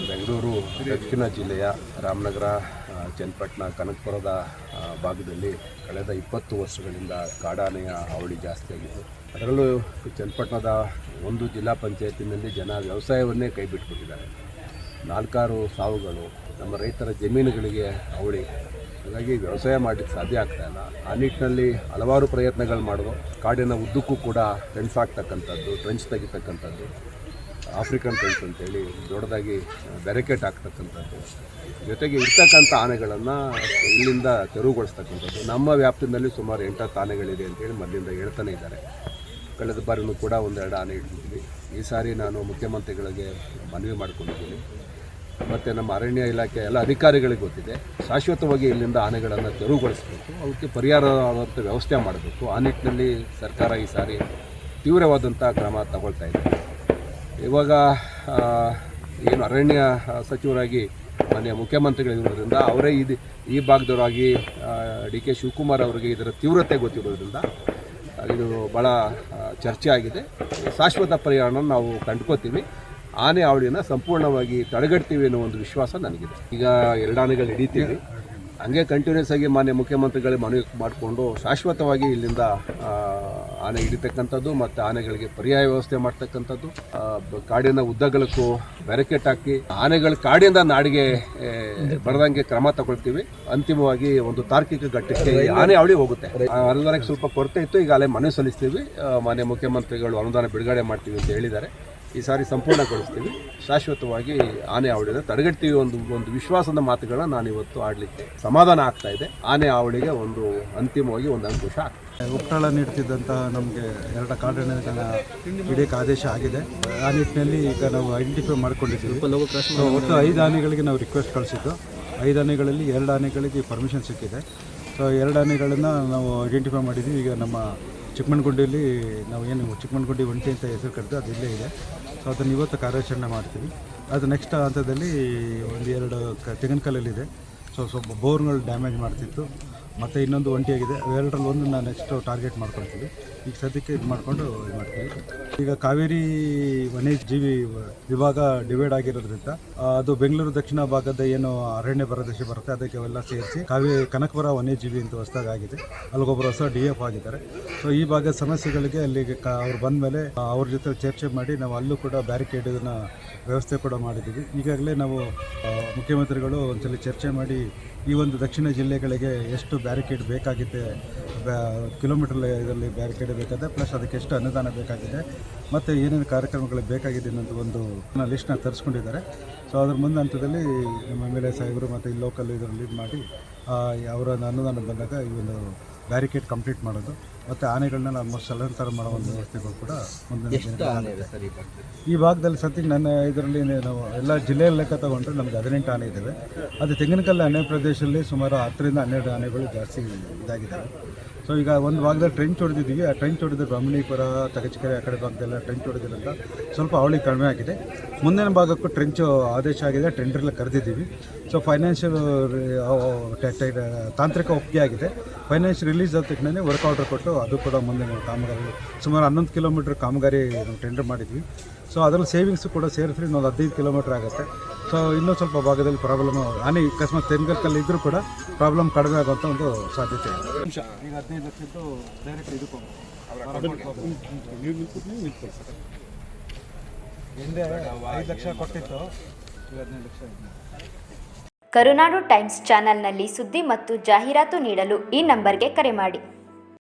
ಬೆಂಗಳೂರು ದಕ್ಷಿಣ ಜಿಲ್ಲೆಯ ರಾಮನಗರ, ಚನ್ನಪಟ್ಟಣ, ಕನಕಪುರದ ಭಾಗದಲ್ಲಿ ಕಳೆದ 20 ವರ್ಷಗಳಿಂದ ಕಾಡಾನೆಯ ಹಾವಳಿ ಜಾಸ್ತಿಯಾಗಿತ್ತು. ಅದರಲ್ಲೂ ಚನ್ನಪಟ್ಟಣದ ಒಂದು ಜಿಲ್ಲಾ ಪಂಚಾಯತಿನಲ್ಲಿ ಜನ ವ್ಯವಸಾಯವನ್ನೇ ಕೈ ಬಿಟ್ಟುಬಿಟ್ಟಿದ್ದಾರೆ. 4-6 ಸಾವುಗಳು, ನಮ್ಮ ರೈತರ ಜಮೀನುಗಳಿಗೆ ಹಾವಳಿ. ಹಾಗಾಗಿ ವ್ಯವಸಾಯ ಮಾಡಲಿಕ್ಕೆ ಸಾಧ್ಯ ಆಗ್ತಾಯಿಲ್ಲ. ಆ ನಿಟ್ಟಿನಲ್ಲಿ ಹಲವಾರು ಪ್ರಯತ್ನಗಳು ಮಾಡಿದ್ರು. ಕಾಡಿನ ಉದ್ದಕ್ಕೂ ಕೂಡ ಟ್ರೆಂಚ್ ಹಾಕ್ತಕ್ಕಂಥದ್ದು, ಟ್ರೆಂಚ್ ತೆಗಿತಕ್ಕಂಥದ್ದು, ಆಫ್ರಿಕನ್ ಟ್ರೆಂಚ್ ಅಂತೇಳಿ ದೊಡ್ಡದಾಗಿ ಬ್ಯಾರಿಕೇಡ್ ಹಾಕ್ತಕ್ಕಂಥದ್ದು, ಜೊತೆಗೆ ಇರ್ತಕ್ಕಂಥ ಆನೆಗಳನ್ನು ಇಲ್ಲಿಂದ ತೆರವುಗೊಳಿಸ್ತಕ್ಕಂಥದ್ದು. ನಮ್ಮ ವ್ಯಾಪ್ತಿನಲ್ಲಿ ಸುಮಾರು 8 ಆನೆಗಳಿದೆ ಅಂತೇಳಿ ಮೊದಲಿಂದ ಹೇಳ್ತಾನೆ ಇದ್ದಾರೆ. ಕಳೆದ ಬಾರಿನೂ ಕೂಡ 1-2 ಆನೆ ಇಟ್ಟಿದ್ದೀವಿ. ಈ ಸಾರಿ ನಾನು ಮುಖ್ಯಮಂತ್ರಿಗಳಿಗೆ ಮನವಿ ಮಾಡಿಕೊಂಡಿದ್ದೀನಿ. ಮತ್ತು ನಮ್ಮ ಅರಣ್ಯ ಇಲಾಖೆ ಎಲ್ಲ ಅಧಿಕಾರಿಗಳಿಗೆ ಗೊತ್ತಿದೆ, ಶಾಶ್ವತವಾಗಿ ಇಲ್ಲಿಂದ ಆನೆಗಳನ್ನು ತೆರವುಗೊಳಿಸಬೇಕು, ಅವಕ್ಕೆ ಪರಿಹಾರವಾದಂಥ ವ್ಯವಸ್ಥೆ ಮಾಡಬೇಕು. ಆ ನಿಟ್ಟಿನಲ್ಲಿ ಸರ್ಕಾರ ಈ ಸಾರಿ ತೀವ್ರವಾದಂಥ ಕ್ರಮ ತಗೊಳ್ತಾ ಇದೆ. ಇವಾಗ ಏನು ಅರಣ್ಯ ಸಚಿವರಾಗಿ ಮಾನ್ಯ ಮುಖ್ಯಮಂತ್ರಿಗಳಿರೋದ್ರಿಂದ ಅವರೇ ಈ ಭಾಗದವರಾಗಿ ಡಿ ಕೆ ಶಿವಕುಮಾರ್ ಅವರಿಗೆ ಇದರ ತೀವ್ರತೆ ಗೊತ್ತಿರೋದ್ರಿಂದ ಇದು ಭಾಳ ಚರ್ಚೆ ಆಗಿದೆ. ಶಾಶ್ವತ ಪರಿಹಾರನ ನಾವು ಕಂಡುಕೋತೀವಿ. ಆನೆ ಹಾವಳಿಯನ್ನು ಸಂಪೂರ್ಣವಾಗಿ ತಡೆಗಟ್ತೀವಿ ಅನ್ನೋ ಒಂದು ವಿಶ್ವಾಸ ನನಗಿದೆ. ಈಗ 2 ಆನೆಗಳು ಹಿಡಿತೀವಿ, ಹಂಗೆ ಕಂಟಿನ್ಯೂಸ್ ಆಗಿ ಮಾನ್ಯ ಮುಖ್ಯಮಂತ್ರಿಗಳೇ ಮನವಿ ಮಾಡಿಕೊಂಡು ಶಾಶ್ವತವಾಗಿ ಇಲ್ಲಿಂದ ಆನೆ ಹಿಡಿತಕ್ಕಂಥದ್ದು ಮತ್ತು ಆನೆಗಳಿಗೆ ಪರ್ಯಾಯ ವ್ಯವಸ್ಥೆ ಮಾಡ್ತಕ್ಕಂಥದ್ದು, ಕಾಡಿನ ಉದ್ದಗಲಕ್ಕೂ ಬ್ಯಾರಿಕೇಡ್ ಹಾಕಿ ಆನೆಗಳು ಕಾಡಿಂದ ನಾಡಿಗೆ ಬರದಂಗೆ ಕ್ರಮ ತಗೊಳ್ತೀವಿ. ಅಂತಿಮವಾಗಿ ಒಂದು ತಾರ್ಕಿಕ ಘಟ್ಟಕ್ಕೆ ಆನೆ ಹಾವಳಿ ಹೋಗುತ್ತೆ. ಅನುದಾನಕ್ಕೆ ಸ್ವಲ್ಪ ಕೊರತೆ ಇತ್ತು, ಈಗಾಗಲೇ ಮನವಿ ಸಲ್ಲಿಸ್ತೀವಿ. ಮಾನ್ಯ ಮುಖ್ಯಮಂತ್ರಿಗಳು ಅನುದಾನ ಬಿಡುಗಡೆ ಮಾಡ್ತೀವಿ ಅಂತ ಹೇಳಿದ್ದಾರೆ. ಈ ಸಾರಿ ಸಂಪೂರ್ಣಗೊಳಿಸ್ತೀವಿ, ಶಾಶ್ವತವಾಗಿ ಆನೆ ಹಾವಳಿನ ತಡೆಗಟ್ತೀವಿ ಒಂದು ವಿಶ್ವಾಸದ ಮಾತುಗಳನ್ನ ನಾನು ಇವತ್ತು ಆಡಲಿಕ್ಕೆ ಸಮಾಧಾನ ಆಗ್ತಾ ಇದೆ. ಆನೆ ಹಾವಳಿಗೆ ಅಂತಿಮವಾಗಿ ಒಂದು ಅಂಕುಶ ಆಗ್ತದೆ. ಉಪಟಳ ನೀಡ್ತಿದ್ದಂತಹ ನಮಗೆ 2 ಕಾಡಾನೆಗಳನ್ನ ಹಿಡಿಯೋಕ್ಕೆ ಆದೇಶ ಆಗಿದೆ. ಆ ನಿಟ್ಟಿನಲ್ಲಿ ಈಗ ನಾವು ಐಡೆಂಟಿಫೈ ಮಾಡ್ಕೊಂಡಿದ್ದೀವಿ. ಒಟ್ಟು 5 ಆನೆಗಳಿಗೆ ನಾವು ರಿಕ್ವೆಸ್ಟ್ ಕಳಿಸಿದ್ದು. 5 ಆನೆಗಳಲ್ಲಿ 2 ಆನೆಗಳಿಗೆ ಪರ್ಮಿಷನ್ ಸಿಕ್ಕಿದೆ. ಸೊ 2 ಆನೆಗಳನ್ನು ನಾವು ಐಡೆಂಟಿಫೈ ಮಾಡಿದ್ದೀವಿ. ಈಗ ನಮ್ಮ ಚಿಕ್ಕಮಣ್ಣಗುಂಡಿಯಲ್ಲಿ ನಾವು ಏನು ಚಿಕ್ಕಮಣ್ಣಗುಂಡಿ ಒಂಟಿ ಅಂತ ಹೆಸರು ಕರೆದು ಅದು ಇಲ್ಲೇ ಇದೆ. ಸೊ ಅದನ್ನು ಇವತ್ತು ಕಾರ್ಯಾಚರಣೆ ಮಾಡ್ತೀವಿ. ಅದು ನೆಕ್ಸ್ಟ್ ಹಂತದಲ್ಲಿ 1-2 ತೆಂಗಿನಕಲ್ಲಲ್ಲಿದೆ. ಸ್ವಲ್ಪ ಬೋರ್ಗಳು ಡ್ಯಾಮೇಜ್ ಮಾಡ್ತಿತ್ತು, ಮತ್ತು ಇನ್ನೊಂದು ಒಂಟಿಯಾಗಿದೆ. ಅವೆರಡರಲ್ಲಿ ಒಂದನ್ನು ನೆಕ್ಸ್ಟ್ ಟಾರ್ಗೆಟ್ ಮಾಡ್ಕೊಳ್ತೀವಿ. ಈಗ ಸದ್ಯಕ್ಕೆ ಇದು ಮಾಡಿಕೊಂಡು ಇದು ಮಾಡ್ತೀವಿ. ಈಗ ಕಾವೇರಿ ವನ್ಯಜೀವಿ ವಿಭಾಗ ಡಿವೈಡ್ ಆಗಿರೋದ್ರಿಂದ ಅದು ಬೆಂಗಳೂರು ದಕ್ಷಿಣ ಭಾಗದ ಏನು ಅರಣ್ಯ ಪ್ರದೇಶ ಬರುತ್ತೆ ಅದಕ್ಕೆ ಅವೆಲ್ಲ ಸೇರಿಸಿ ಕನಕಪುರ ವನ್ಯಜೀವಿ ಅಂತ ಹೊಸದಾಗಿ ಆಗಿದೆ. ಅಲ್ಲಿಗೊಬ್ಬರು ಹೊಸ DF ಆಗಿದ್ದಾರೆ. ಸೊ ಈ ಭಾಗದ ಸಮಸ್ಯೆಗಳಿಗೆ ಅಲ್ಲಿಗೆ ಅವ್ರು ಬಂದ ಮೇಲೆ ಅವ್ರ ಜೊತೆ ಚರ್ಚೆ ಮಾಡಿ ನಾವು ಅಲ್ಲೂ ಕೂಡ ಬ್ಯಾರಿಕೇಡನ್ನು ವ್ಯವಸ್ಥೆ ಕೂಡ ಮಾಡಿದ್ದೀವಿ. ಈಗಾಗಲೇ ನಾವು ಮುಖ್ಯಮಂತ್ರಿಗಳು ಒಂದ್ಸಲ ಚರ್ಚೆ ಮಾಡಿ ಈ ಒಂದು ದಕ್ಷಿಣ ಜಿಲ್ಲೆಗಳಿಗೆ ಎಷ್ಟು ಬ್ಯಾರಿಕೇಡ್ ಬೇಕಾಗಿದೆ, ಕಿಲೋಮೀಟರ್ ಇದರಲ್ಲಿ ಬ್ಯಾರಿಕೇಡ್ ಬೇಕಾಗಿದೆ, ಪ್ಲಸ್ ಅದಕ್ಕೆ ಎಷ್ಟು ಅನುದಾನ ಬೇಕಾಗಿದೆ ಮತ್ತು ಏನೇನು ಕಾರ್ಯಕ್ರಮಗಳಿಗೆ ಬೇಕಾಗಿದೆ ಅನ್ನೋದು ಒಂದು ಲಿಸ್ಟ್ನ ತರಿಸ್ಕೊಂಡಿದ್ದಾರೆ. ಸೊ ಅದ್ರ ಮುಂದೆ ಹಂತದಲ್ಲಿ ನಮ್ಮ MLA ಸಾಹೇಬರು ಮತ್ತು ಈ ಲೋಕಲ್ ಇದರಲ್ಲಿ ಇದು ಮಾಡಿ ಅವರ ಅನುದಾನ ಬಂದಾಗ ಈ ಒಂದು ಬ್ಯಾರಿಕೇಡ್ ಕಂಪ್ಲೀಟ್ ಮಾಡೋದು ಮತ್ತು ಆನೆಗಳನ್ನ ಆಲ್ಮೋಸ್ಟ್ ಸ್ಥಳಾಂತರ ಮಾಡೋ ಒಂದು ವ್ಯವಸ್ಥೆಗಳು ಕೂಡ ಮುಂದಿನ ಈ ಭಾಗದಲ್ಲಿ ಸದ್ಯಕ್ಕೆ ನನ್ನ ಇದರಲ್ಲಿ ನಾವು ಎಲ್ಲ ಜಿಲ್ಲೆಯ ಲೆಕ್ಕ ತಗೊಂಡ್ರೆ ನಮಗೆ 18 ಆನೆ ಇದ್ದಾವೆ. ಅದು ತೆಂಗಿನಕಲ್ಲು ಅರಣ್ಯ ಪ್ರದೇಶದಲ್ಲಿ ಸುಮಾರು 10-12 ಆನೆಗಳು ಜಾಸ್ತಿ ಇದಾಗಿದ್ದಾವೆ. ಸೊ ಈಗ ಒಂದು ಭಾಗದಲ್ಲಿ ಟ್ರೆಂಚ್ ಹೊಡೆದಿದ್ದೀವಿ. ಆ ಟ್ರೆಂಚ್ ಹೊಡೆದು ಬ್ರಹ್ಮಣೀಪುರ, ತಗಚಕೆರೆ ಆ ಕಡೆ ಭಾಗದೆಲ್ಲ ಟ್ರೆಂಚ್ ಹೊಡೆದಿರೋದ್ರಿಂದ ಸ್ವಲ್ಪ ಹಾವಳಿ ಕಡಿಮೆ ಆಗಿದೆ. ಮುಂದಿನ ಭಾಗಕ್ಕೂ ಟ್ರೆಂಚು ಆದೇಶ ಆಗಿದೆ, ಟೆಂಡರ್ಲ್ಲ ಕರೆದಿದ್ದೀವಿ. ಸೊ ಫೈನಾನ್ಷಿಯಲ್ ತಾಂತ್ರಿಕ ಒಪ್ಪಿಗೆ ಆಗಿದೆ. ಫೈನಾನ್ಷಿಯಲ್ ರಿಲೀಸ್ ಆದ ತಕ್ಷಣ ವರ್ಕ್ ಆರ್ಡರ್ ಕೊಟ್ಟು ಅದು ಕೂಡ ಮುಂದಿನ ಕಾಮಗಾರಿ ಸುಮಾರು 11 ಕಿಲೋಮೀಟ್ರ್ ಕಾಮಗಾರಿ ನಾವು ಟೆಂಡರ್ ಮಾಡಿದ್ವಿ. ಸೊ ಅದರಲ್ಲಿ ಸೇವಿಂಗ್ಸು ಕೂಡ ಸೇರಿಸಿ ಇನ್ನೊಂದು 15 ಕಿಲೋಮೀಟ್ರ್ ಆಗುತ್ತೆ. ಸೊ ಇನ್ನೂ ಸ್ವಲ್ಪ ಭಾಗದಲ್ಲಿ ಪ್ರಾಬ್ಲಮ್ ಆನೆ ಅಕಸ್ಮಾತ್ ತೆಂಗಲ್ಕಲ್ಲಿ ಇದ್ದರೂ ಕೂಡ ಪ್ರಾಬ್ಲಮ್ ಕಡಿಮೆ ಆಗುವಂಥ ಒಂದು ಸಾಧ್ಯತೆ ಇದೆ. ಈಗ 15 ಲಕ್ಷದ್ದು ಡೈರೆಕ್ಟ್ ಇದಕ್ಕೆ ಹಿಂದೆ 5 ಲಕ್ಷ ಕೊಟ್ಟಿತ್ತು, ಈಗ 15 ಲಕ್ಷ. ಕರುನಾಡು ಟೈಮ್ಸ್ ಚಾನೆಲ್ನಲ್ಲಿ ಸುದ್ದಿ ಮತ್ತು ಜಾಹೀರಾತು ನೀಡಲು ಈ ನಂಬರ್ಗೆ ಕರೆ ಮಾಡಿ.